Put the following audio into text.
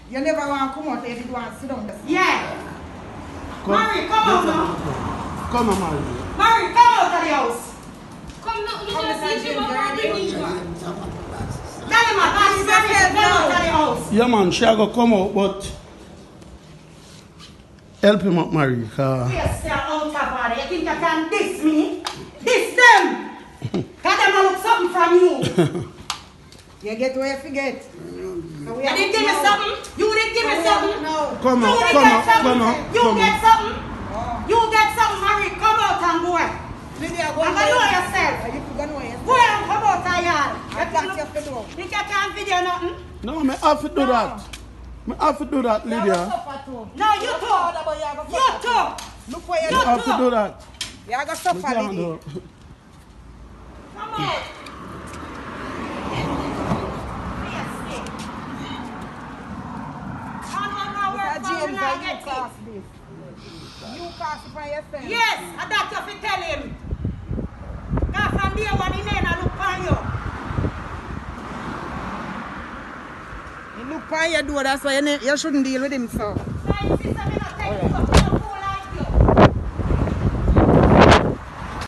You never want to come out if you want to sit down. Yeah. Mary, come out now. Come on, Mary. Mary, come out of the house. Come now, you just see him over the Tell him come out of the house. Yeah, man, she go come out, but help him up, Mary. Yes, they're out of body. You think you can diss me? Diss them. Because them look something from you. You get where you forget. You didn't give me something? You didn't give me something? No. Come on, You come get on, something? come on. You come get on. something? You get something, Mary. Come out and go. Lydia, I'm going to know yourself. You forgot where you Go and come out of yard. I got you for do. You can't video nothing? No, I have to do that. I have to do that, Lydia. No, you too. You too. Look where you I have to do that. You got We suffer, can't Lydia. do. Come out. James, you cast this. You cast it by yourself. Yes, and that's what you tell him. Because from day one, he never look on you. He look by your door, that's why you shouldn't deal with him, so. My sister, me not take you.